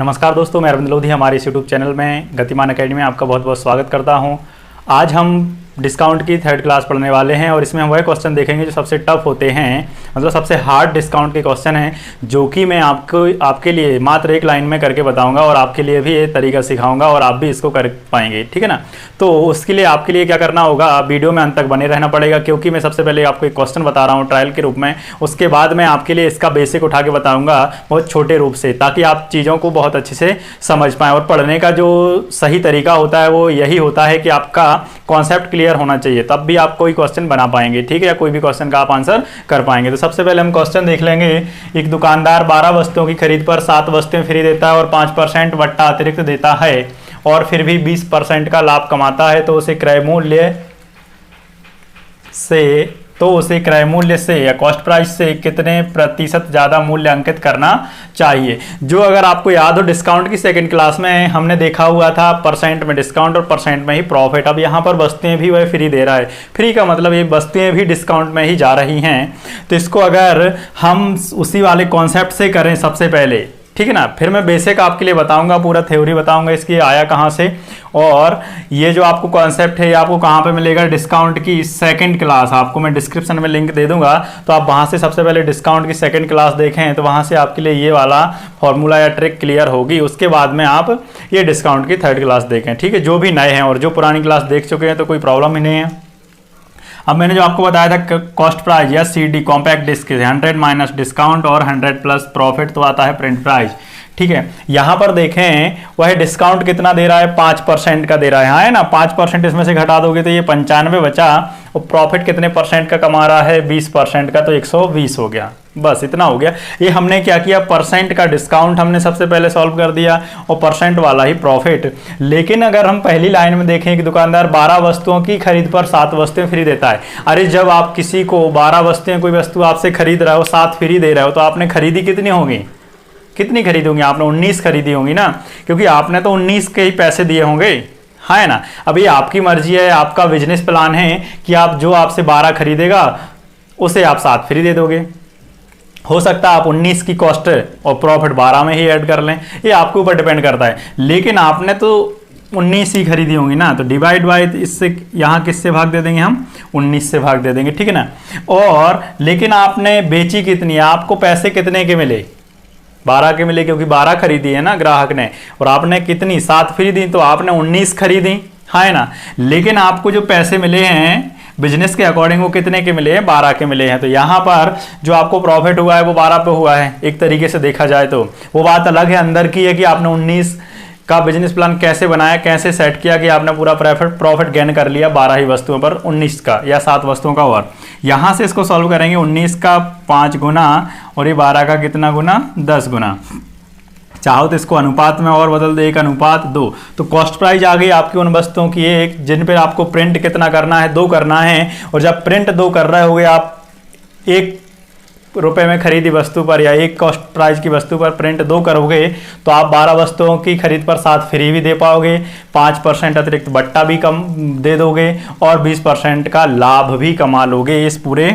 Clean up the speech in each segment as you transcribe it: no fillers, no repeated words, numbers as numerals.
नमस्कार दोस्तों, मैं अरविंद लोधी हमारे इस यूट्यूब चैनल में गतिमान एकेडमी में आपका बहुत बहुत स्वागत करता हूं। आज हम डिस्काउंट की थर्ड क्लास पढ़ने वाले हैं और इसमें हम वह क्वेश्चन देखेंगे जो सबसे टफ होते हैं, मतलब सबसे हार्ड डिस्काउंट के क्वेश्चन हैं, जो कि मैं आपके लिए मात्र एक लाइन में करके बताऊंगा और आपके लिए भी ये तरीका सिखाऊंगा और आप भी इसको कर पाएंगे, ठीक है ना। तो उसके लिए आपके लिए क्या करना होगा, वीडियो में अंत तक बने रहना पड़ेगा, क्योंकि मैं सबसे पहले आपको एक क्वेश्चन बता रहा हूँ ट्रायल के रूप में। उसके बाद मैं आपके लिए इसका बेसिक उठा के बताऊँगा बहुत छोटे रूप से, ताकि आप चीज़ों को बहुत अच्छे से समझ पाएँ। और पढ़ने का जो सही तरीका होता है वो यही होता है कि आपका कॉन्सेप्ट क्लियर होना चाहिए, तब भी आप कोई क्वेश्चन बना पाएंगे, ठीक है, या कोई भी क्वेश्चन का आप आंसर कर पाएंगे। तो सबसे पहले हम क्वेश्चन देख लेंगे। एक दुकानदार 12 वस्तुओं की खरीद पर 7 वस्तुएं फ्री देता है और 5% वट्टा अतिरिक्त देता है और फिर भी 20% का लाभ कमाता है, तो उसे क्रय मूल्य से या कॉस्ट प्राइस से कितने प्रतिशत ज़्यादा मूल्य अंकित करना चाहिए। जो अगर आपको याद हो, डिस्काउंट की सेकंड क्लास में हमने देखा हुआ था परसेंट में डिस्काउंट और परसेंट में ही प्रॉफिट। अब यहाँ पर वस्तुएं भी वह फ्री दे रहा है। फ्री का मतलब ये वस्तुएं भी डिस्काउंट में ही जा रही हैं। तो इसको अगर हम उसी वाले कॉन्सेप्ट से करें सबसे पहले, ठीक है ना, फिर मैं बेसिक आपके लिए बताऊंगा, पूरा थ्योरी बताऊंगा इसकी आया कहाँ से, और ये जो आपको कॉन्सेप्ट है ये आपको कहाँ पे मिलेगा, डिस्काउंट की सेकंड क्लास। आपको मैं डिस्क्रिप्शन में लिंक दे दूंगा, तो आप वहाँ से सबसे पहले डिस्काउंट की सेकंड क्लास देखें, तो वहाँ से आपके लिए ये वाला फॉर्मूला या ट्रिक क्लियर होगी। उसके बाद में आप ये डिस्काउंट की थर्ड क्लास देखें, ठीक है, जो भी नए हैं, और जो पुरानी क्लास देख चुके हैं तो कोई प्रॉब्लम ही नहीं है। अब मैंने जो आपको बताया था कॉस्ट प्राइस या CD compact disc 100 minus discount और 100 प्लस प्रॉफिट, तो आता है प्रिंट प्राइस, ठीक है। यहां पर देखें वह डिस्काउंट कितना दे रहा है, 5% का दे रहा है, हाँ है ना। 5% इसमें से घटा दोगे तो ये 95 बचा, और प्रॉफिट कितने परसेंट का कमा रहा है, 20% का, तो 120 हो गया। बस इतना हो गया। ये हमने क्या किया, परसेंट का डिस्काउंट हमने सबसे पहले सॉल्व कर दिया और परसेंट वाला ही प्रॉफिट। लेकिन अगर हम पहली लाइन में देखें कि दुकानदार 12 वस्तुओं की खरीद पर 7 वस्तुएं फ्री देता है। अरे जब आप किसी को 12 वस्तुएं, कोई वस्तु आपसे खरीद रहा हो, 7 फ्री दे रहे हो, तो आपने खरीदी कितनी होगी, कितनी खरीदी होंगी, आपने 19 खरीदी होंगी ना, क्योंकि आपने तो 19 के ही पैसे दिए होंगे, है ना। अभी आपकी मर्जी है, आपका बिजनेस प्लान है कि आप जो आपसे 12 खरीदेगा उसे आप 7 फ्री दे दोगे। हो सकता है आप 19 की कॉस्ट और प्रॉफिट 12 में ही ऐड कर लें, ये आपके ऊपर डिपेंड करता है। लेकिन आपने तो 19 ही खरीदी होंगी ना, तो डिवाइड बाय इससे यहाँ किससे भाग दे देंगे, हम 19 से भाग दे देंगे, ठीक है ना। और लेकिन आपने बेची कितनी, आपको पैसे कितने के मिले, 12 के मिले, क्योंकि 12 खरीदी है ना ग्राहक ने, और आपने कितनी 7 फ्री दी, तो आपने 19 खरीदी, है ना। लेकिन आपको जो पैसे मिले हैं बिजनेस के अकॉर्डिंग वो कितने के मिले हैं, 12 के मिले हैं। तो यहाँ पर जो आपको प्रॉफिट हुआ है वो 12 पे हुआ है, एक तरीके से देखा जाए तो। वो बात अलग है अंदर की है कि आपने 19 का बिजनेस प्लान कैसे बनाया, कैसे सेट किया कि आपने पूरा प्रॉफिट गेन कर लिया 12 ही वस्तुओं पर, 19 का या 7 वस्तुओं का। और यहाँ से इसको सॉल्व करेंगे, 19 का 5 गुना और ये 12 का कितना गुना, 10 गुना। चाहो तो इसको अनुपात में और बदल दे, 1 अनुपात 2। तो कॉस्ट प्राइस आ गई आपकी उन वस्तुओं की एक, जिन पर आपको प्रिंट कितना करना है, 2 करना है। और जब प्रिंट 2 कर रहे होगे आप, 1 रुपए में खरीदी वस्तु पर या 1 कॉस्ट प्राइस की वस्तु पर प्रिंट 2 करोगे, तो आप 12 वस्तुओं की खरीद पर 7 फ्री भी दे पाओगे, 5% अतिरिक्त बट्टा भी कम दे दोगे और 20% का लाभ भी कमा लोगे इस पूरे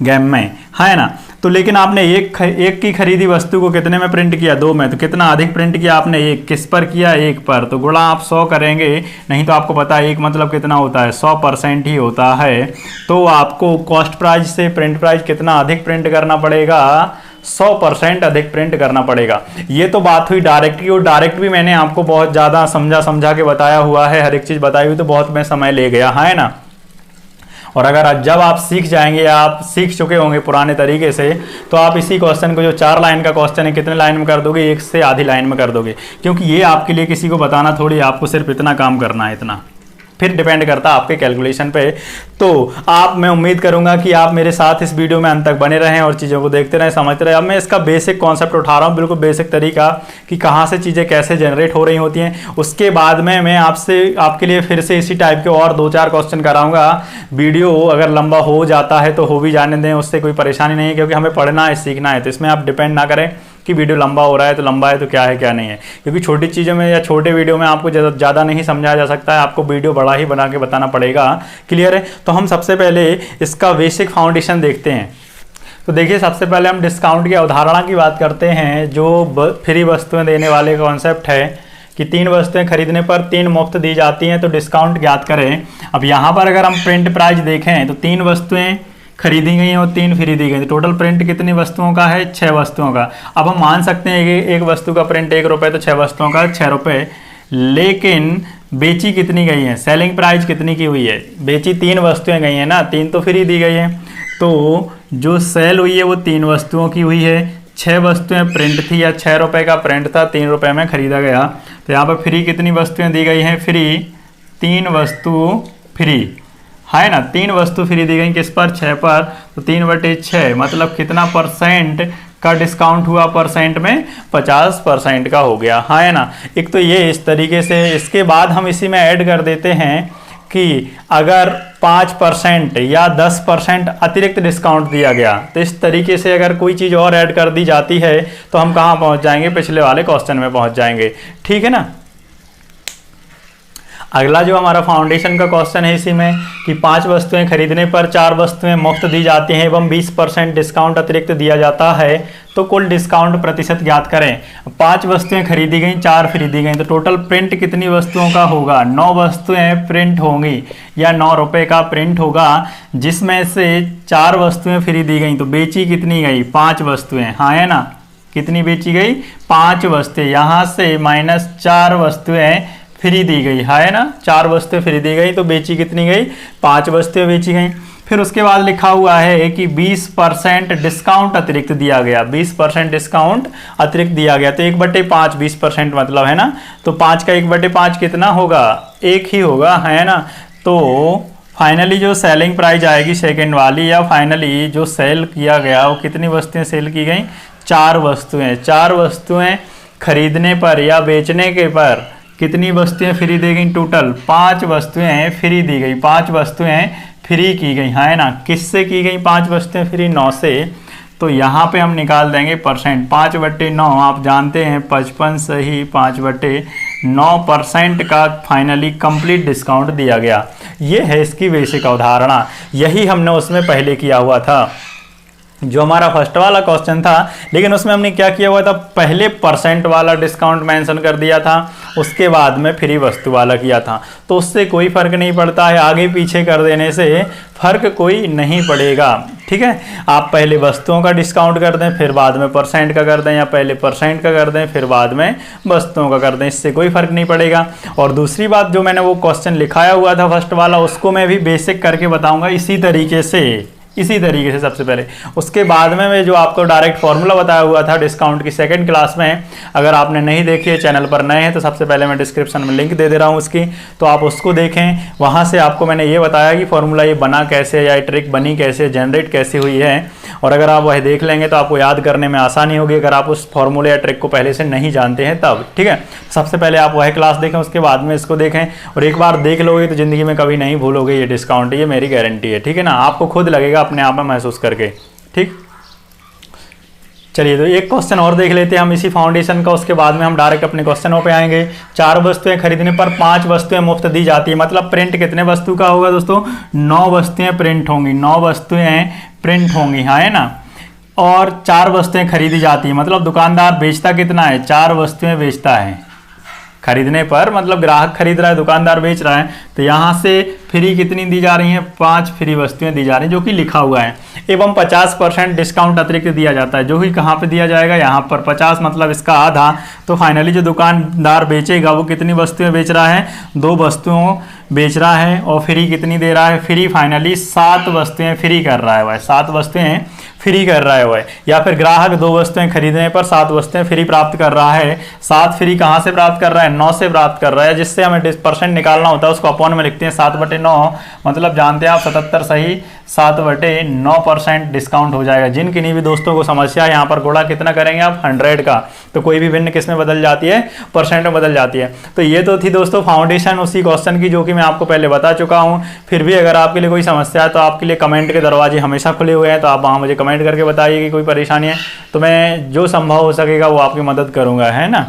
गेम में, है ना। तो लेकिन आपने एक की खरीदी वस्तु को कितने में प्रिंट किया, 2 में, तो कितना अधिक प्रिंट किया आपने, 1 किस पर किया, 1 पर, तो गुणा आप 100 करेंगे। नहीं तो आपको पता है 1 मतलब कितना होता है, 100% ही होता है। तो आपको कॉस्ट प्राइस से प्रिंट प्राइस कितना अधिक प्रिंट करना पड़ेगा, 100% अधिक प्रिंट करना पड़ेगा। ये तो बात हुई डायरेक्ट की, और डायरेक्ट भी मैंने आपको बहुत ज़्यादा समझा के बताया हुआ है, हर एक चीज़ बताई हुई, तो बहुत में समय ले गया, है ना। और अगर जब आप सीख जाएंगे, आप सीख चुके होंगे पुराने तरीके से, तो आप इसी क्वेश्चन को, जो 4 लाइन का क्वेश्चन है, कितने लाइन में कर दोगे, 1 से आधी लाइन में कर दोगे। क्योंकि ये आपके लिए किसी को बताना थोड़ी, आपको सिर्फ इतना काम करना है, इतना, फिर डिपेंड करता है आपके कैलकुलेशन पे। तो आप, मैं उम्मीद करूंगा कि आप मेरे साथ इस वीडियो में अंत तक बने रहें और चीज़ों को देखते रहें, समझते रहें। अब मैं इसका बेसिक कॉन्सेप्ट उठा रहा हूँ, बिल्कुल बेसिक तरीका कि कहाँ से चीज़ें कैसे जनरेट हो रही होती हैं। उसके बाद में मैं आपके लिए फिर से इसी टाइप के और 2-4 क्वेश्चन कराऊंगा। वीडियो अगर लंबा हो जाता है तो हो भी जाने दें, उससे कोई परेशानी नहीं है, क्योंकि हमें पढ़ना है, सीखना है। तो इसमें आप डिपेंड ना करें कि वीडियो लंबा हो रहा है तो लंबा है तो क्या है क्या नहीं है, क्योंकि छोटी चीज़ों में या छोटे वीडियो में आपको ज़्यादा नहीं समझाया जा सकता है, आपको वीडियो बड़ा ही बना के बताना पड़ेगा। क्लियर है। तो हम सबसे पहले इसका बेसिक फाउंडेशन देखते हैं। तो देखिए सबसे पहले हम डिस्काउंट की अवधारणा की बात करते हैं, जो फ्री वस्तुएं देने वाले कॉन्सेप्ट है कि 3 वस्तुएं खरीदने पर 3 मुफ्त दी जाती हैं, तो डिस्काउंट ज्ञात करें। अब यहाँ पर अगर हम प्रिंट प्राइस देखें तो 3 वस्तुएं खरीदी गई और 3 फ्री दी गई, तो टोटल प्रिंट कितनी वस्तुओं का है? 6 वस्तुओं का। अब हम मान सकते हैं कि एक वस्तु का प्रिंट 1 रुपये, तो 6 वस्तुओं का 6 रुपये, लेकिन बेची कितनी गई है? सेलिंग प्राइस कितनी की हुई है? बेची 3 वस्तुएं गई हैं ना, 3 तो फ्री दी गई हैं, तो जो सेल हुई है वो 3 वस्तुओं की हुई है। 6 वस्तुएं प्रिंट थी या 6 रुपये का प्रिंट था, 3 रुपये में खरीदा गया, तो यहाँ पर फ्री कितनी वस्तुएं दी गई हैं? फ्री 3 वस्तु फ्री है ना, 3 वस्तु फ्री दी गई, किस पर? 6 पर, तो 3/6 मतलब कितना परसेंट का डिस्काउंट हुआ? परसेंट में 50% का हो गया, है ना। एक तो ये इस तरीके से, इसके बाद हम इसी में ऐड कर देते हैं कि अगर 5% या 10% अतिरिक्त डिस्काउंट दिया गया, तो इस तरीके से अगर कोई चीज़ और ऐड कर दी जाती है तो हम कहाँ पहुँच जाएंगे? पिछले वाले क्वेश्चन में पहुँच जाएंगे, ठीक है ना। अगला जो हमारा फाउंडेशन का क्वेश्चन है इसी में कि 5 वस्तुएं खरीदने पर 4 वस्तुएं मुफ्त दी जाती हैं एवं 20% डिस्काउंट अतिरिक्त दिया जाता है, तो कुल डिस्काउंट प्रतिशत ज्ञात करें। 5 वस्तुएं खरीदी गई, 4 फ्री दी गई, तो टोटल प्रिंट कितनी वस्तुओं का होगा? 9 वस्तुएं प्रिंट होंगी या 9 रुपये का प्रिंट होगा, जिसमें से 4 वस्तुएं फ्री दी गई, तो बेची कितनी गई? 5 वस्तुएं, हाँ है ना। कितनी बेची गई? 5 वस्तुएं, यहाँ से माइनस 4 वस्तुएं फ्री दी गई, है ना। 4 वस्तुएं फ्री दी गई, तो बेची कितनी गई? 5 वस्तुएं बेची गई। फिर उसके बाद लिखा हुआ है कि 20% डिस्काउंट अतिरिक्त दिया गया, 20% डिस्काउंट अतिरिक्त दिया गया, तो 1/5 20% मतलब, है ना। तो 5 का 1/5 कितना होगा? 1 ही होगा, है ना। तो फाइनली जो सेलिंग प्राइस आएगी सेकेंड वाली, या फाइनली जो सेल किया गया वो कितनी वस्तुएं सेल की गई? 4 वस्तुएं। 4 वस्तुएं खरीदने पर या बेचने के पर कितनी वस्तुएं फ्री दी गई? टोटल 5 वस्तुएं फ्री दी गई, 5 वस्तुएं फ्री की गई, है ना। किससे की गई 5 वस्तुएं फ्री? 9 से। तो यहाँ पे हम निकाल देंगे परसेंट, 5/9 आप जानते हैं 55 से ही 5/9% का फाइनली कंप्लीट डिस्काउंट दिया गया। ये है इसकी बेसिक अवधारणा, यही हमने उसमें पहले किया हुआ था जो हमारा फर्स्ट वाला क्वेश्चन था, लेकिन उसमें हमने क्या किया हुआ था? पहले परसेंट वाला डिस्काउंट मेंशन कर दिया था, उसके बाद में फ्री वस्तु वाला किया था, तो उससे कोई फर्क नहीं पड़ता है, आगे पीछे कर देने से फर्क कोई नहीं पड़ेगा, ठीक है। आप पहले वस्तुओं का डिस्काउंट कर दें, फिर बाद में परसेंट का कर दें, या पहले परसेंट का कर दें फिर बाद में वस्तुओं का कर दें, इससे कोई फर्क नहीं पड़ेगा। और दूसरी बात, जो मैंने वो क्वेश्चन लिखाया हुआ था फर्स्ट वाला, उसको मैं भी बेसिक करके बताऊंगा इसी तरीके से सबसे पहले। उसके बाद में मैं जो आपको डायरेक्ट फॉर्मूला बताया हुआ था डिस्काउंट की सेकंड क्लास में, अगर आपने नहीं देखी है, चैनल पर नए हैं, तो सबसे पहले मैं डिस्क्रिप्शन में लिंक दे दे रहा हूँ उसकी, तो आप उसको देखें। वहाँ से आपको मैंने ये बताया कि फॉर्मूला ये बना कैसे, या ट्रिक बनी कैसे, जनरेट कैसे हुई है, और अगर आप वह देख लेंगे तो आपको याद करने में आसानी होगी, अगर आप उस फॉर्मूले या ट्रिक को पहले से नहीं जानते हैं तब, ठीक है। सबसे पहले आप वह क्लास देखें, उसके बाद में इसको देखें, और एक बार देख लोगे तो ज़िंदगी में कभी नहीं भूलोगे ये डिस्काउंट, ये मेरी गारंटी है, ठीक है ना। आपको खुद लगेगा अपने आप में महसूस करके, ठीक। चलिए, तो एक क्वेश्चन और देख लेते हैं हम इसी फाउंडेशन का, उसके बाद में हम डायरेक्ट अपने क्वेश्चनों पे आएंगे। 4 वस्तुएं खरीदने पर 5 वस्तुएं मुफ्त दी जाती है, मतलब प्रिंट कितने वस्तु का होगा दोस्तों? 9 वस्तुएं प्रिंट होंगी, 9 वस्तुएं प्रिंट होंगी, हाँ है ना। और 4 वस्तुएं खरीदी जाती है, मतलब दुकानदार बेचता कितना है? 4 वस्तुएं बेचता है खरीदने पर, मतलब ग्राहक खरीद रहा है, दुकानदार बेच रहा है, तो यहाँ से फ्री कितनी दी जा रही हैं? 5 फ्री वस्तुएं दी जा रही हैं, जो कि लिखा हुआ है। एवं 50% डिस्काउंट अतिरिक्त दिया जाता है, जो कि कहाँ पे दिया जाएगा? यहाँ पर 50 मतलब इसका आधा। तो फाइनली जो दुकानदार बेचेगा वो कितनी वस्तुएं बेच रहा है? 2 वस्तुओं बेच रहा है, और फ्री कितनी दे रहा है? फ्री फाइनली 7 वस्तुएं फ्री कर रहा है वह, 7 वस्तुएं फ्री कर रहा है वह। या फिर ग्राहक 2 वस्तुएं खरीदने पर 7 वस्तुएं फ्री प्राप्त कर रहा है। 7 फ्री कहाँ से प्राप्त कर रहा है? 9 से प्राप्त कर रहा है, जिससे हमें परसेंट निकालना होता है, उसको अपॉन में लिखते हैं 7/9, मतलब जानते हैं आप 77 सही 7/9% डिस्काउंट हो जाएगा। जिन किन्हीं भी दोस्तों को समस्या है, यहाँ पर गुणा कितना करेंगे आप? 100 का, तो कोई भी भिन्न किस में बदल जाती है? परसेंट में बदल जाती है। तो ये तो थी दोस्तों फाउंडेशन उसी क्वेश्चन की, जो कि मैं आपको पहले बता चुका हूँ। फिर भी अगर आपके लिए कोई समस्या है तो आपके लिए कमेंट के दरवाजे हमेशा खुले हुए हैं, तो आप वहाँ मुझे कमेंट करके बताइए कि कोई परेशानी है, तो मैं जो संभव हो सकेगा वो आपकी मदद करूँगा, है ना।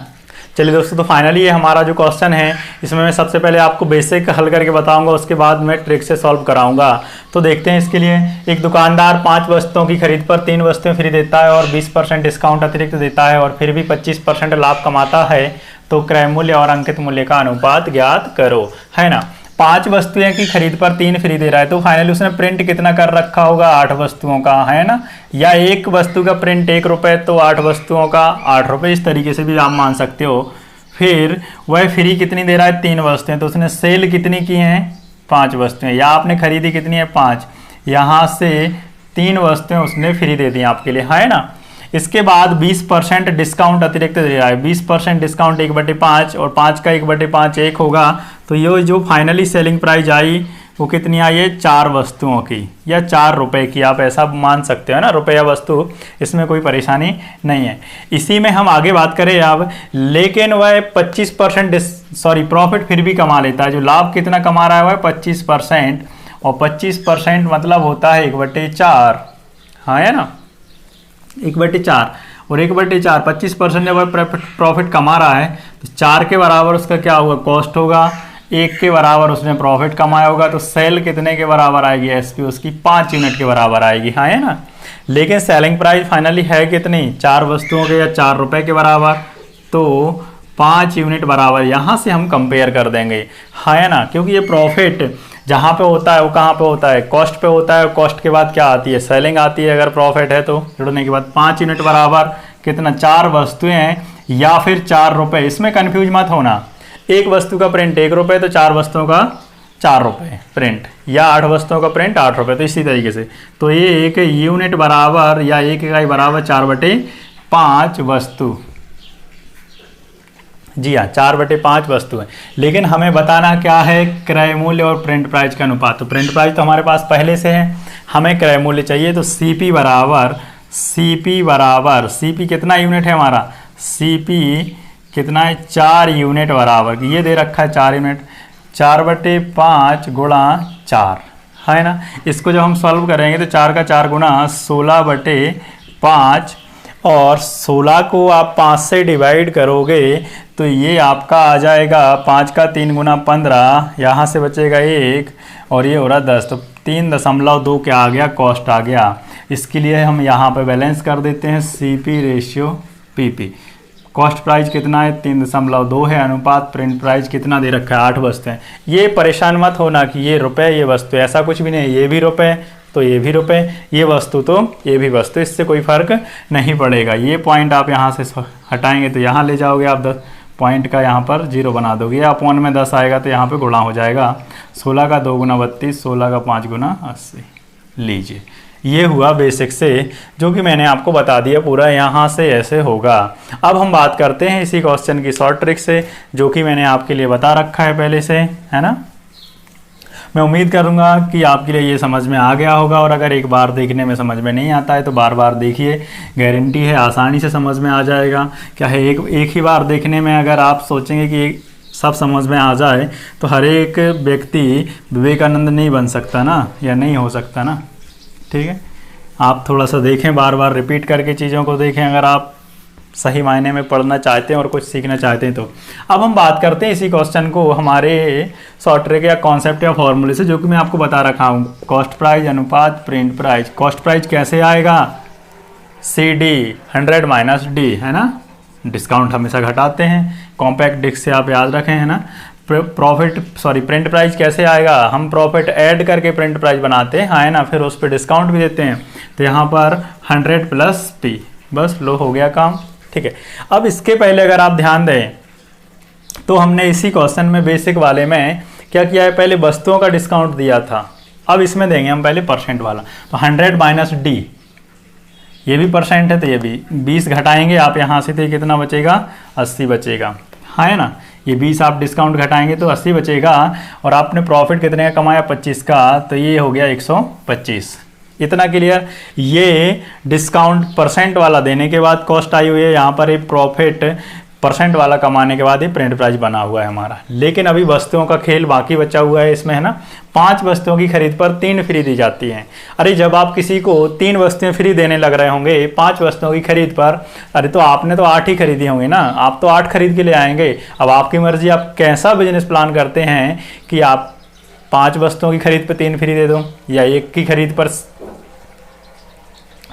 चलिए दोस्तों, तो फाइनली ये हमारा जो क्वेश्चन है इसमें मैं सबसे पहले आपको बेसिक हल करके बताऊंगा, उसके बाद मैं ट्रिक से सॉल्व कराऊंगा। तो देखते हैं इसके लिए। एक दुकानदार 5 वस्तुओं की खरीद पर 3 वस्तुएं फ्री देता है और 20% डिस्काउंट अतिरिक्त देता है और फिर भी 25% लाभ कमाता है, तो क्रय मूल्य और अंकित मूल्य का अनुपात ज्ञात करो, है ना। 5 वस्तुएं की खरीद पर 3 फ्री दे रहा है, तो फाइनली उसने प्रिंट कितना कर रखा होगा, 8 वस्तुओं का, है ना। या एक वस्तु का प्रिंट 1 रुपये, तो 8 वस्तुओं का 8 रुपये, इस तरीके से भी आप मान सकते हो। फिर वह फ्री कितनी दे रहा है, 3 वस्तुएं, तो उसने सेल कितनी की हैं, 5 वस्तुएं, या आपने खरीदी कितनी है, 5, यहाँ से 3 वस्तुएं उसने फ्री दे दी आपके लिए, है ना। इसके बाद 20% डिस्काउंट अतिरिक्त दे रहा है, 20% डिस्काउंट 1/5 और 5 का 1/5 1 होगा, तो ये जो फाइनली सेलिंग प्राइस आई वो कितनी आई है, 4 वस्तुओं की या 4 रुपए की, आप ऐसा मान सकते हो ना, रुपया वस्तु, इसमें कोई परेशानी नहीं है। इसी में हम आगे बात करें अब, लेकिन वह 25% प्रॉफिट फिर भी कमा लेता है। जो लाभ कितना कमा रहा है वह 25%, और 25% मतलब होता है 1/4, हाँ है ना, 1/4, और 1/4 25% जब वह प्रॉफिट कमा रहा है तो 4 के बराबर उसका क्या होगा, कॉस्ट होगा, 1 के बराबर उसने प्रॉफिट कमाया होगा, तो सेल कितने के बराबर आएगी, एसपी उसकी 5 यूनिट के बराबर आएगी, हाँ है ना। लेकिन सेलिंग प्राइस फाइनली है कितनी, 4 वस्तुओं के या 4 रुपए के बराबर, तो 5 यूनिट बराबर, यहाँ से हम कंपेयर कर देंगे, है ना। क्योंकि ये प्रॉफिट जहाँ पे होता है वो कहाँ पे होता है, कॉस्ट पे होता है, कॉस्ट के बाद क्या आती है, सेलिंग आती है। अगर प्रॉफिट है तो जुड़ने के बाद 5 यूनिट बराबर कितना, 4 वस्तुएं हैं या फिर 4 रुपए, इसमें कंफ्यूज मत होना। एक वस्तु का प्रिंट 1 रुपये, तो 4 वस्तुओं का 4 रुपये प्रिंट, या 8 वस्तुओं का प्रिंट 8 रुपये, तो इसी तरीके से। तो ये एक यूनिट बराबर या एक इकाई बराबर 4/5 वस्तु, जी हाँ 4/5 वस्तु है। लेकिन हमें बताना क्या है, क्रय मूल्य और प्रिंट प्राइस का अनुपात। तो प्रिंट प्राइस तो हमारे पास पहले से है, हमें क्रय मूल्य चाहिए, तो CP बराबर CP कितना यूनिट है हमारा, CP कितना है, 4 यूनिट बराबर, ये दे रखा है 4 यूनिट, 4/5 गुणा 4, है ना। इसको जब हम सॉल्व करेंगे तो 4 का 4 गुणा 16/5, और 16 को आप 5 से डिवाइड करोगे तो ये आपका आ जाएगा 5 का 3 गुना 15, यहाँ से बचेगा 1 और ये हो रहा 10, तो 3.2 क्या आ गया, कॉस्ट आ गया। इसके लिए हम यहाँ पे बैलेंस कर देते हैं, CP/PP। कॉस्ट प्राइस कितना है, 3.2 है, अनुपात प्रिंट प्राइस कितना दे रखा है, 8 वस्तुएं। ये परेशान मत होना कि ये रुपए ये वस्तु, ऐसा कुछ भी नहीं, ये भी रुपए तो ये भी रुपए, ये वस्तु तो ये भी वस्तु, इससे कोई फर्क नहीं पड़ेगा। ये पॉइंट आप यहाँ से हटाएंगे तो यहाँ ले जाओगे आप 10 पॉइंट का, यहाँ पर 0 बना दोगे, या अपॉन में 10 आएगा तो यहाँ पे गुणा हो जाएगा, 16 का 2 गुना 32, 16 का 5 गुना 80। लीजिए, ये हुआ बेसिक से, जो कि मैंने आपको बता दिया पूरा, यहाँ से ऐसे होगा। अब हम बात करते हैं इसी क्वेश्चन की शॉर्ट ट्रिक से, जो कि मैंने आपके लिए बता रखा है पहले से, है ना। मैं उम्मीद करूंगा कि आपके लिए ये समझ में आ गया होगा, और अगर एक बार देखने में समझ में नहीं आता है तो बार बार देखिए, गारंटी है आसानी से समझ में आ जाएगा। क्या है, एक ही बार देखने में अगर आप सोचेंगे कि सब समझ में आ जाए तो हर एक व्यक्ति विवेकानंद नहीं बन सकता ना, या नहीं हो सकता ना, ठीक है। आप थोड़ा सा देखें, बार बार रिपीट करके चीज़ों को देखें, अगर आप सही मायने में पढ़ना चाहते हैं और कुछ सीखना चाहते हैं तो। अब हम बात करते हैं इसी क्वेश्चन को हमारे शॉर्ट ट्रिक या कॉन्सेप्ट या फॉर्मूले से, जो कि मैं आपको बता रखा हूँ, कॉस्ट प्राइस अनुपात प्रिंट प्राइस। कॉस्ट प्राइस कैसे आएगा, CD 100 - D, है ना, डिस्काउंट हमेशा घटाते हैं, कॉम्पैक्ट डिस्क से आप याद रखें, है ना। प्रिंट प्राइस कैसे आएगा, हम प्रॉफिट ऐड करके प्रिंट प्राइस बनाते हैं, है ना, फिर उस पर डिस्काउंट भी देते हैं, तो यहाँ पर 100 + P, बस लो हो गया काम, ठीक है। अब इसके पहले अगर आप ध्यान दें तो हमने इसी क्वेश्चन में बेसिक वाले में क्या किया है, पहले वस्तुओं का डिस्काउंट दिया था, अब इसमें देंगे हम पहले परसेंट वाला। तो 100 - D, ये भी परसेंट है तो ये भी 20 घटाएंगे आप यहाँ से, तो कितना बचेगा, 80 बचेगा, है ना। ये 20 आप डिस्काउंट घटाएंगे तो 80 बचेगा, और आपने प्रॉफिट कितने का कमाया, 25 का, तो ये हो गया 125। इतना क्लियर। ये डिस्काउंट परसेंट वाला देने के बाद कॉस्ट आई हुई है, यहाँ पर ये प्रॉफिट परसेंट वाला कमाने के बाद ही प्रिंट प्राइस बना हुआ है हमारा। लेकिन अभी वस्तुओं का खेल बाकी बचा हुआ है इसमें, है ना। 5 वस्तुओं की खरीद पर 3 फ्री दी जाती हैं। अरे जब आप किसी को 3 वस्तुएं फ्री देने लग रहे होंगे 5 वस्तुओं की खरीद पर, अरे तो आपने तो 8 ही खरीदी होंगी ना, आप तो 8 खरीद के ले आएंगे। अब आपकी मर्जी, आप कैसा बिजनेस प्लान करते हैं कि आप 5 वस्तुओं की खरीद पर 3 फ्री दे दो या 1 की खरीद पर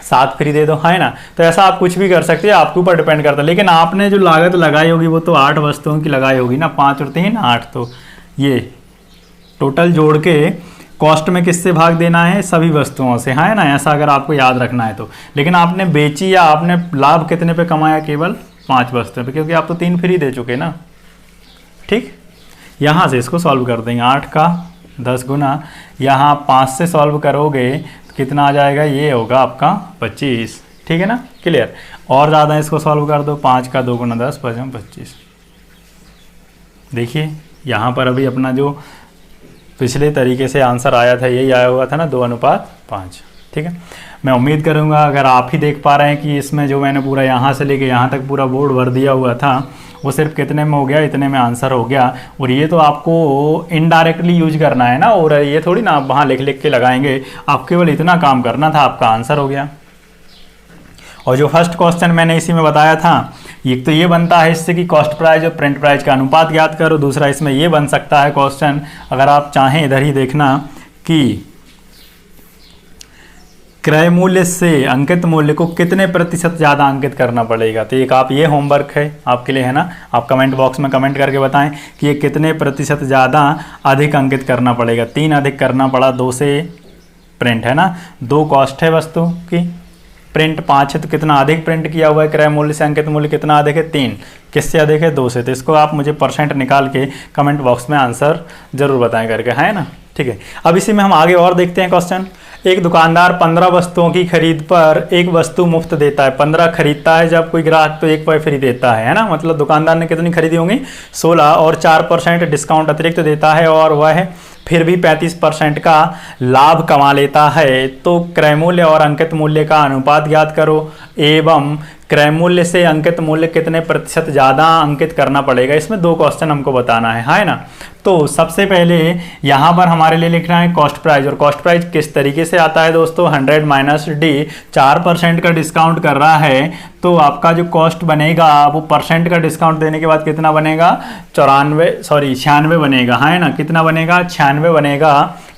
7 फ्री दे दो, है ना। तो ऐसा आप कुछ भी कर सकते हैं, आपके ऊपर डिपेंड करता है। लेकिन आपने जो लागत लगाई होगी वो तो 8 वस्तुओं की लगाई होगी ना, 5 और 3 8, तो ये टोटल जोड़ के कॉस्ट में किससे भाग देना है, सभी वस्तुओं से, है ना। ऐसा अगर आपको याद रखना है तो। लेकिन आपने बेची या आपने लाभ कितने पे कमाया, केवल 5 वस्तुओं पे, क्योंकि आप तो 3 फ्री दे चुके ना। ठीक, यहाँ से इसको सॉल्व कर देंगे। 8 का 10 गुना, यहाँ 5 से सॉल्व करोगे कितना आ जाएगा, ये होगा आपका 25। ठीक है ना, क्लियर। और ज़्यादा इसको सॉल्व कर दो, 5 का 2 गुना 10 5 25। देखिए यहाँ पर अभी अपना जो पिछले तरीके से आंसर आया था यही आया हुआ था ना, 2:5। ठीक है, मैं उम्मीद करूँगा अगर आप ही देख पा रहे हैं कि इसमें जो मैंने पूरा यहाँ से लेके यहाँ तक पूरा बोर्ड भर दिया हुआ था वो सिर्फ कितने में हो गया, इतने में आंसर हो गया। और ये तो आपको इनडायरेक्टली यूज करना है ना, और ये थोड़ी ना आप वहाँ लिख लिख के लगाएंगे, आप केवल इतना काम करना था, आपका आंसर हो गया। और जो फर्स्ट क्वेश्चन मैंने इसी में बताया था, एक तो ये बनता है इससे कि कॉस्ट प्राइस और प्रिंट प्राइस का अनुपात ज्ञात करो। दूसरा इसमें ये बन सकता है क्वेश्चन, अगर आप चाहें इधर ही देखना, कि क्रय मूल्य से अंकित मूल्य को कितने प्रतिशत ज़्यादा अंकित करना पड़ेगा। तो एक आप ये होमवर्क है आपके लिए, है ना। आप कमेंट बॉक्स में कमेंट करके बताएं कि ये कितने प्रतिशत ज़्यादा अधिक अंकित करना पड़ेगा। 3 अधिक करना पड़ा 2 से प्रिंट, है ना। 2 कॉस्ट है वस्तु की, प्रिंट 5 है, तो कितना अधिक प्रिंट किया हुआ है क्रय मूल्य से अंकित मूल्य कितना अधिक है, 3। किससे अधिक है, 2 से। तो इसको आप मुझे परसेंट निकाल के कमेंट बॉक्स में आंसर जरूर बताएं करके, है ना। ठीक है, अब इसी में हम आगे और देखते हैं क्वेश्चन। एक दुकानदार 15 वस्तुओं की खरीद पर 1 वस्तु मुफ्त देता है। 15 खरीदता है जब कोई ग्राहक, तो 1 फ्री देता है ना। मतलब दुकानदार ने कितनी खरीदी होंगी, 16, और 4% डिस्काउंट अतिरिक्त देता है और वह फिर भी 35% का लाभ कमा लेता है। तो क्रय मूल्य और अंकित मूल्य का अनुपात ज्ञात करो, एवं क्रय मूल्य से अंकित मूल्य कितने प्रतिशत ज़्यादा अंकित करना पड़ेगा। इसमें 2 क्वेश्चन हमको बताना है ना। तो सबसे पहले यहाँ पर हमारे लिए लिखना है कॉस्ट प्राइस। और कॉस्ट प्राइस किस तरीके से आता है दोस्तों, 100 माइनस डी, 4% का डिस्काउंट कर रहा है, तो आपका जो कॉस्ट बनेगा वो परसेंट का डिस्काउंट देने के बाद कितना बनेगा, 96 बनेगा, है ना। कितना बनेगा, 96 बनेगा,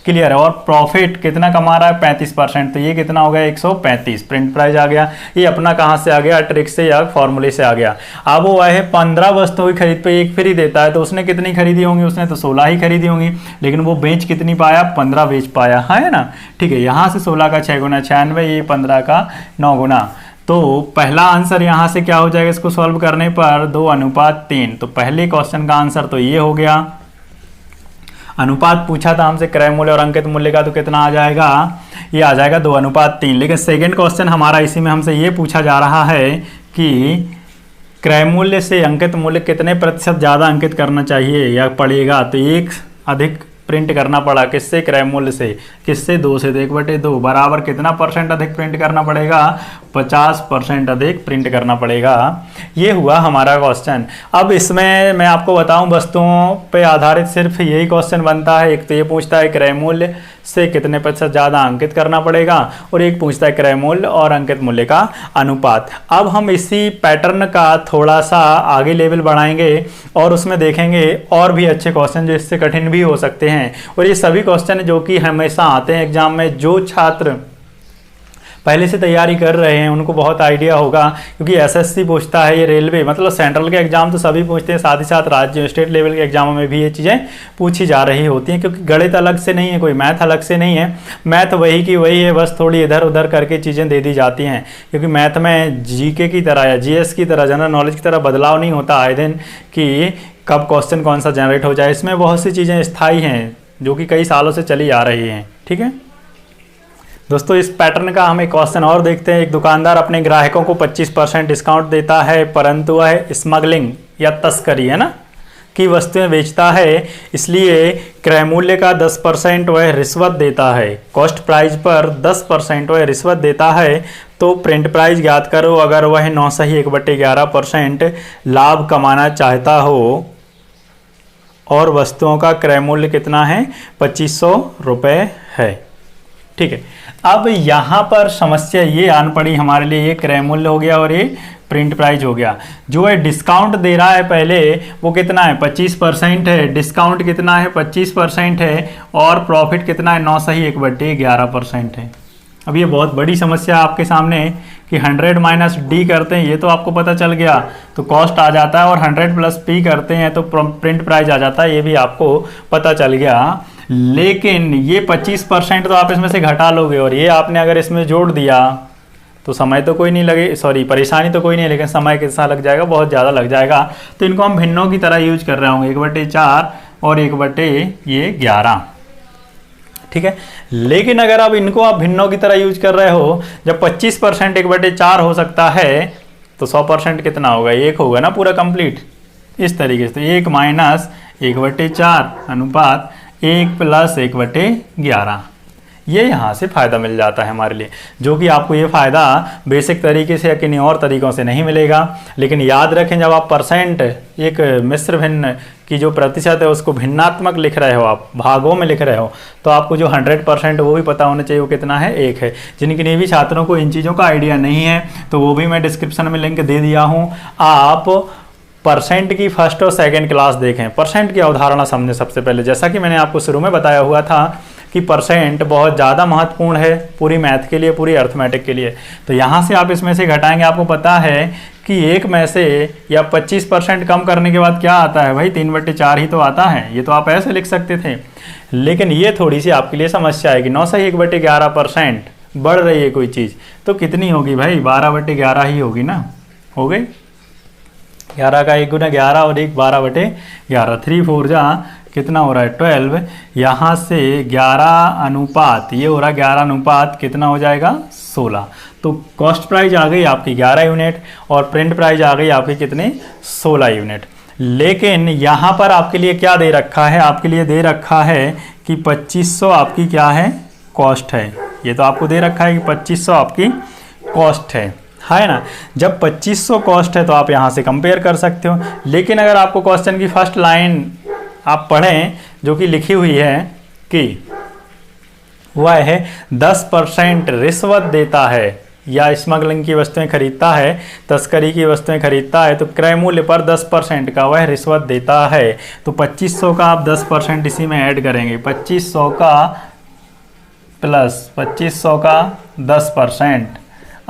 क्लियर है। और प्रॉफिट कितना कमा रहा है, 35%, तो ये कितना हो गया, 135। प्रिंट प्राइस आ गया। ये अपना कहाँ से आ गया, ट्रिक से या फॉर्मूले से आ गया। अब वो है 15 वस्तुओं की खरीद पे 1 फ्री देता है, तो उसने कितनी खरीदी होंगी, उसने तो 16 ही खरीदी होंगी, लेकिन वो बेच कितनी पाया, 15 बेच पाया, है ना। ठीक है, यहाँ से 16 का 6 गुना 96, ये 15 का 9 गुना। तो पहला आंसर यहाँ से क्या हो जाएगा, इसको सॉल्व करने पर 2:3। तो पहले क्वेश्चन का आंसर तो ये हो गया। अनुपात पूछा था हमसे क्रय मूल्य और अंकित मूल्य का, तो कितना आ जाएगा, ये आ जाएगा 2:3। लेकिन सेकंड क्वेश्चन हमारा इसी में हमसे ये पूछा जा रहा है कि क्रय मूल्य से अंकित मूल्य कितने प्रतिशत ज़्यादा अंकित करना चाहिए या पड़ेगा। तो 1 अधिक प्रिंट करना पड़ा, किससे, क्रय मूल्य से, किससे, 2 से। तो 1/2 बराबर कितना परसेंट अधिक प्रिंट करना पड़ेगा, 50% अधिक प्रिंट करना पड़ेगा। ये हुआ हमारा क्वेश्चन। अब इसमें मैं आपको बताऊं, वस्तुओं पे आधारित सिर्फ यही क्वेश्चन बनता है। एक तो ये पूछता है क्रय मूल्य से कितने प्रतिशत ज़्यादा अंकित करना पड़ेगा, और एक पूछता है क्रय मूल्य और अंकित मूल्य का अनुपात। अब हम इसी पैटर्न का थोड़ा सा आगे लेवल बढ़ाएंगे और उसमें देखेंगे और भी अच्छे क्वेश्चन जो इससे कठिन भी हो सकते हैं। और ये सभी क्वेश्चन जो कि हमेशा आते हैं एग्जाम में, जो छात्र पहले से तैयारी कर रहे हैं उनको बहुत आइडिया होगा, क्योंकि एसएससी पूछता है, ये रेलवे, मतलब सेंट्रल के एग्जाम तो सभी पूछते हैं, साथ ही साथ राज्य स्टेट लेवल के एग्जामों में भी ये चीज़ें पूछी जा रही होती हैं। क्योंकि गणित अलग से नहीं है, कोई मैथ अलग से नहीं है, मैथ वही की वही है, बस थोड़ी इधर उधर करके चीज़ें दे दी जाती हैं। क्योंकि मैथ में जीके की तरह या जीएस की तरह, जनरल नॉलेज की तरह बदलाव नहीं होता आए दिन कि कब क्वेश्चन कौन सा जनरेट हो जाए। इसमें बहुत सी चीज़ें स्थायी हैं जो कि कई सालों से चली आ रही हैं। ठीक है दोस्तों, इस पैटर्न का हम एक क्वेश्चन और देखते हैं। एक दुकानदार अपने ग्राहकों को 25% डिस्काउंट देता है, परंतु वह स्मगलिंग या तस्करी, है ना, की वस्तुएं बेचता है, इसलिए क्रय मूल्य का 10% वह रिश्वत देता है। कॉस्ट प्राइस पर 10% वह रिश्वत देता है, तो प्रिंट प्राइस ज्ञात करो अगर वह 9 सही 1/11% लाभ कमाना चाहता हो और वस्तुओं का क्रय मूल्य कितना है, 2500 रुपये है। ठीक है, अब यहाँ पर समस्या ये आन पड़ी हमारे लिए, ये क्रय मूल्य हो गया और ये प्रिंट प्राइस हो गया। जो है डिस्काउंट दे रहा है पहले वो कितना है, 25% है। डिस्काउंट कितना है, 25% है। और प्रॉफिट कितना है, 9 सही 1/11% है। अब ये बहुत बड़ी समस्या आपके सामने कि 100 माइनस डी करते हैं, ये तो आपको पता चल गया तो कॉस्ट आ जाता है, और 100 प्लस पी करते हैं तो प्रिंट प्राइस आ जाता है, ये भी आपको पता चल गया। लेकिन ये 25% तो आप इसमें से घटा लोगे, और ये आपने अगर इसमें जोड़ दिया तो समय तो कोई नहीं लगे, सॉरी परेशानी तो कोई नहीं, लेकिन समय कितना लग जाएगा, बहुत ज़्यादा लग जाएगा। तो इनको हम भिन्नों की तरह यूज कर रहे होंगे, 1/4 और 1/11। ठीक है, लेकिन अगर अब इनको आप भिन्नों की तरह यूज कर रहे हो, जब 25% 1/4 हो सकता है तो 100% कितना होगा, 1 होगा ना पूरा कंप्लीट। इस तरीके से 1 माइनस 1/4 अनुपात 1 प्लस 1/11, ये यहाँ से फ़ायदा मिल जाता है हमारे लिए, जो कि आपको ये फ़ायदा बेसिक तरीके से या किन्हीं और तरीक़ों से नहीं मिलेगा। लेकिन याद रखें, जब आप परसेंट एक मिश्र भिन्न की जो प्रतिशत है उसको भिन्नात्मक लिख रहे हो, आप भागों में लिख रहे हो, तो आपको जो 100% वो भी पता होना चाहिए वो कितना है, 1 है। जिनके भी छात्रों को इन चीज़ों का आइडिया नहीं है तो वो भी मैं डिस्क्रिप्शन में लिंक दे दिया हूँ, आप परसेंट की फर्स्ट और सेकंड क्लास देखें। परसेंट की अवधारणा समझें सबसे पहले, जैसा कि मैंने आपको शुरू में बताया हुआ था कि परसेंट बहुत ज़्यादा महत्वपूर्ण है पूरी मैथ के लिए, पूरी अर्थमेटिक के लिए। तो यहाँ से आप इसमें से घटाएंगे, आपको पता है कि 1 में से या 25% कम करने के बाद क्या आता है भाई, 3/4 ही तो आता है। ये तो आप ऐसे लिख सकते थे, लेकिन ये थोड़ी सी आपके लिए समस्या है कि 9 सही 1/11% बढ़ रही है कोई चीज़, तो कितनी होगी भाई, 12/11 ही होगी ना, हो गई। 11 का 1 गुना 11 और 1 12/11, 3 4 जा कितना हो रहा है 12। यहाँ से 11 अनुपात ये हो रहा है 11 अनुपात कितना हो जाएगा 16। तो कॉस्ट प्राइस आ गई आपकी 11 यूनिट और प्रिंट प्राइस आ गई आपकी कितने 16 यूनिट। लेकिन यहाँ पर आपके लिए क्या दे रखा है, आपके लिए दे रखा है कि 2500 आपकी क्या है कॉस्ट है। ये तो आपको दे रखा है कि 2500 आपकी कॉस्ट है ना। जब 2500 कॉस्ट है तो आप यहाँ से कंपेयर कर सकते हो। लेकिन अगर आपको क्वेश्चन की फर्स्ट लाइन आप पढ़ें जो कि लिखी हुई है कि वह है 10% रिश्वत देता है या स्मगलिंग की वस्तुएं खरीदता है, तस्करी की वस्तुएं खरीदता है, तो क्रय मूल्य पर 10% का वह रिश्वत देता है। तो 2500 का आप 10% इसी में ऐड करेंगे, 2500 का प्लस 2500 का 10%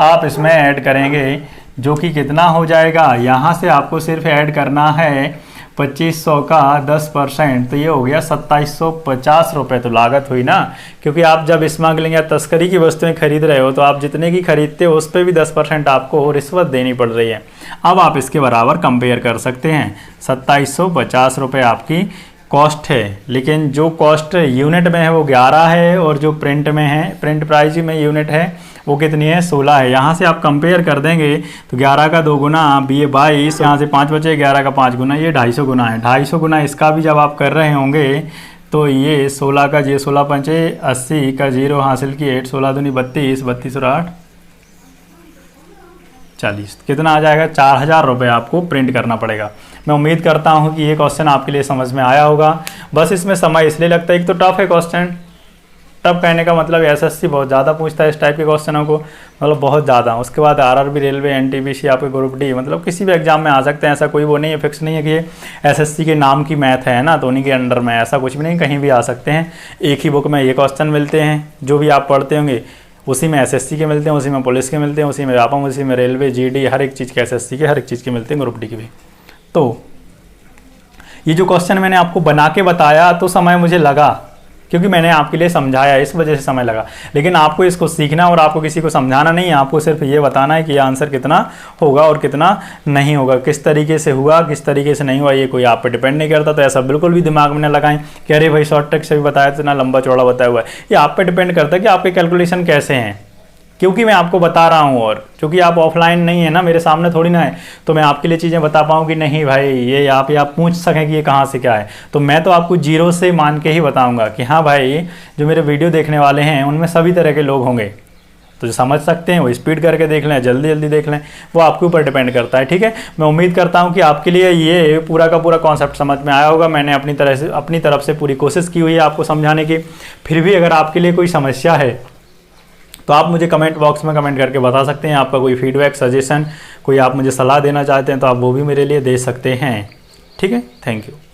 आप इसमें ऐड करेंगे, जो कि कितना हो जाएगा, यहाँ से आपको सिर्फ ऐड करना है 2500 का 10%, तो ये हो गया 2750 रुपये। तो लागत हुई ना, क्योंकि आप जब स्मगलिंग या तस्करी की वस्तुएं खरीद रहे हो तो आप जितने की खरीदते हो उस पर भी 10% आपको रिश्वत देनी पड़ रही है। अब आप इसके बराबर कंपेयर कर सकते हैं, 2750 रुपये आपकी कॉस्ट है, लेकिन जो कॉस्ट यूनिट में है वो 11 है और जो प्रिंट में है, प्रिंट प्राइस में यूनिट है वो कितनी है 16 है। यहाँ से आप कंपेयर कर देंगे तो 11 का 2 गुना ये 22, यहाँ से 5 बचे, 11 का 5 गुना ये 250 गुना है। 250 गुना इसका भी जब आप कर रहे होंगे तो ये 16 का ये 16 पंचे 80 का 0 हासिल किए, 8 16 दूनी 32, 32 और 8 40, कितना आ जाएगा 4000 रुपये आपको प्रिंट करना पड़ेगा। मैं उम्मीद करता हूँ कि ये क्वेश्चन आपके लिए समझ में आया होगा। बस इसमें समय इसलिए लगता है, एक तो टफ है क्वेश्चन, टफ कहने का मतलब एसएससी बहुत ज़्यादा पूछता है इस टाइप के क्वेश्चनों को, मतलब बहुत ज़्यादा। उसके बाद आरआरबी, रेलवे, एनटीपीसी, आपके ग्रुप डी, मतलब किसी भी एग्जाम में आ सकते हैं, ऐसा कोई वो नहीं है, फिक्स नहीं है कि एसएससी के नाम की मैथ है ना तो उन्हीं के अंडर में, ऐसा कुछ भी नहीं, कहीं भी आ सकते हैं। एक ही बुक में ये क्वेश्चन मिलते हैं, जो भी आप पढ़ते होंगे उसी में एसएससी के मिलते हैं, उसी में पुलिस के मिलते हैं, उसी में व्यापम, उसी में रेलवे, जीडी, हर एक चीज़ के एसएससी के हर एक चीज़ के मिलते हैं, ग्रुप डी के भी। तो ये जो क्वेश्चन मैंने आपको बना के बताया तो समय मुझे लगा, क्योंकि मैंने आपके लिए समझाया, इस वजह से समय लगा। लेकिन आपको इसको सीखना और आपको किसी को समझाना नहीं है, आपको सिर्फ ये बताना है कि ये आंसर कितना होगा और कितना नहीं होगा, किस तरीके से हुआ, किस तरीके से नहीं हुआ, ये कोई आप पे डिपेंड नहीं करता। तो ऐसा बिल्कुल भी दिमाग में न लगाएं कि अरे भाई शॉर्ट ट्रिक से भी बताया तो इतना लंबा चौड़ा बताया हुआ है। ये आप पे डिपेंड करता है कि आपके कैलकुलेशन कैसे हैं, क्योंकि मैं आपको बता रहा हूँ और क्योंकि आप ऑफलाइन नहीं है ना, मेरे सामने थोड़ी ना है, तो मैं आपके लिए चीज़ें बता पाऊँ कि नहीं भाई ये आप पूछ सकें कि ये कहाँ से क्या है। तो मैं तो आपको जीरो से मान के ही बताऊँगा कि हाँ भाई जो मेरे वीडियो देखने वाले हैं उनमें सभी तरह के लोग होंगे, तो जो समझ सकते हैं वो स्पीड करके देख लें, जल्दी जल्दी देख लें, वो आपके ऊपर डिपेंड करता है। ठीक है, मैं उम्मीद करता हूँ कि आपके लिए ये पूरा का पूरा कॉन्सेप्ट समझ में आया होगा। मैंने अपनी तरफ से पूरी कोशिश की हुई है आपको समझाने की। फिर भी अगर आपके लिए कोई समस्या है तो आप मुझे कमेंट बॉक्स में कमेंट करके बता सकते हैं। आपका कोई फीडबैक, सजेशन, कोई आप मुझे सलाह देना चाहते हैं तो आप वो भी मेरे लिए दे सकते हैं। ठीक है, थैंक यू।